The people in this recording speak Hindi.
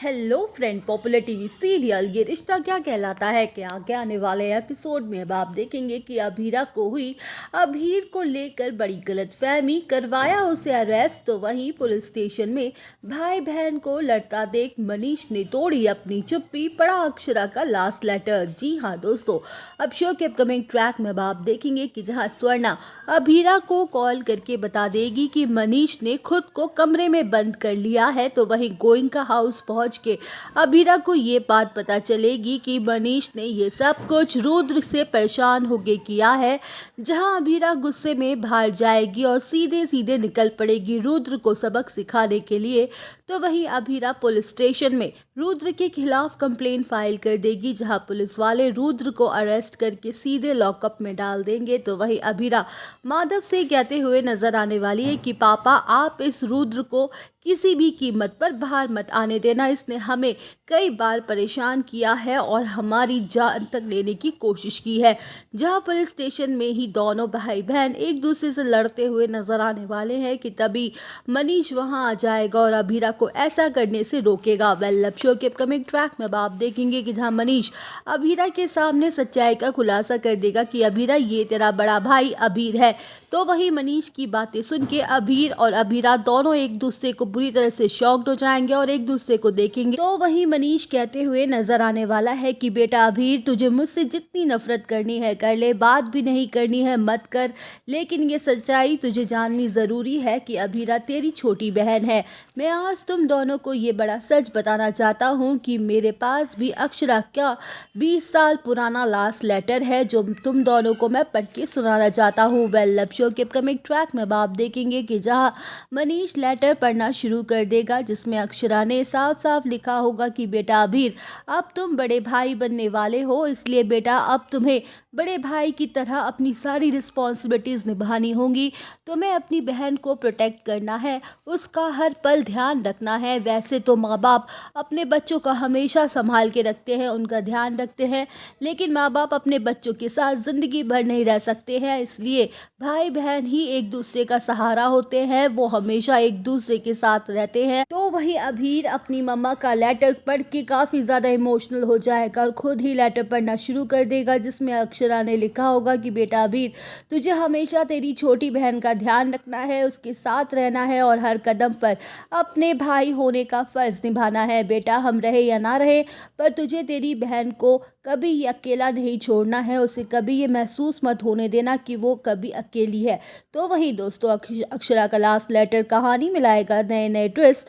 Hello friend, popular TV serial ये रिश्ता क्या कहलाता है के आगे आने वाले एपिसोड में अब आप देखेंगे कि अभीरा को हुई अभीर को लेकर बड़ी गलतफहमी, करवाया उसे अरेस्ट। तो वहीं पुलिस स्टेशन में भाई बहन को लड़ता देख मनीष ने तोड़ी अपनी चुप्पी, पढ़ा अक्षरा का लास्ट लेटर। जी हाँ दोस्तों, अब शो के अपकमिंग ट्रैक में अब आप देखेंगे कि जहाँ स्वर्णा अभीरा को कॉल करके बता देगी कि मनीष ने खुद को कमरे में बंद कर लिया है, तो वहीं गोइंका हाउस पहुंच के अभीरा को ये बात पता चलेगी कि मनीष ने ये सब कुछ रुद्र से परेशान होके किया है। जहां अभीरा गुस्से में बाहर जाएगी और सीधे सीधे निकल पड़ेगी रुद्र को सबक सिखाने के लिए। तो वहीं अभीरा पुलिस स्टेशन में रुद्र के खिलाफ कंप्लेंट फाइल कर देगी, जहां पुलिस वाले रुद्र को अरेस्ट करके सीधे लॉकअप में डाल देंगे। तो वहीं अभीरा माधव से कहते हुए नजर आने वाली है कि पापा, आप इस रुद्र को किसी भी कीमत पर बाहर मत आने देना, इसने हमें कई बार परेशान किया है और हमारी जान तक लेने की कोशिश की है। जहां पुलिस स्टेशन में ही दोनों भाई बहन एक दूसरे से लड़ते हुए नजर आने वाले हैं कि तभी मनीष वहां आ जाएगा और अभीरा को ऐसा करने से रोकेगा। वेल, शो के अपकमिंग ट्रैक में अब आप देखेंगे कि जहां मनीष अभीरा के सामने सच्चाई का खुलासा कर देगा कि अभीरा, ये तेरा बड़ा भाई अभीर है। तो वहीं मनीष की बातें सुन के अभीर और अभीरा दोनों एक दूसरे को बुरी तरह से शॉक्ड हो जाएंगे और एक दूसरे को देखेंगे। तो वहीं मनीष कहते हुए नजर आने वाला है कि बेटा अभीर, तुझे मुझसे जितनी नफरत करनी है कर ले, बात भी नहीं करनी है मत कर, लेकिन ये सच्चाई तुझे जाननी जरूरी है कि अभीरा तेरी छोटी बहन है। मैं आज तुम दोनों को ये बड़ा सच बताना चाहता हूँ कि मेरे पास भी अक्षरा का 20 साल पुराना लास्ट लेटर है जो तुम दोनों को मैं पढ़ के सुनाना चाहता हूँ। वेल, शो के अपकमिंग ट्रैक में आप देखेंगे कि जहाँ मनीष लेटर पढ़ना शुरू कर देगा, जिसमें अक्षरा ने साफ साफ लिखा होगा कि बेटा अभीर, अब तुम बड़े भाई बनने वाले हो, इसलिए बेटा अब तुम्हें बड़े भाई की तरह अपनी सारी रिस्पॉन्सिबिलिटीज़ निभानी होंगी। तुम्हें अपनी बहन को प्रोटेक्ट करना है, उसका हर पल ध्यान रखना है। वैसे तो माँ बाप अपने बच्चों का हमेशा संभाल के रखते हैं, उनका ध्यान रखते हैं, लेकिन माँ बाप अपने बच्चों के साथ ज़िंदगी भर नहीं रह सकते हैं, इसलिए भाई बहन ही एक दूसरे का सहारा होते हैं, वो हमेशा एक दूसरे के साथ रहते हैं। तो वही अभीर अपनी मम्मा का लेटर पढ़ के काफ़ी ज़्यादा इमोशनल हो जाएगा और खुद ही लेटर पढ़ना शुरू कर देगा, जिसमें अक्षरा ने लिखा होगा कि बेटा अभीर, तुझे हमेशा तेरी छोटी बहन का ध्यान रखना है, उसके साथ रहना है और हर कदम पर अपने भाई होने का फ़र्ज़ निभाना है। बेटा, हम रहे या ना रहे, पर तुझे तेरी बहन को कभी ये अकेला नहीं छोड़ना है, उसे कभी ये महसूस मत होने देना कि वो कभी अकेली है। तो वहीं दोस्तों, अक्षरा का लास्ट लेटर कहानी में लाएगा नए नए ट्विस्ट।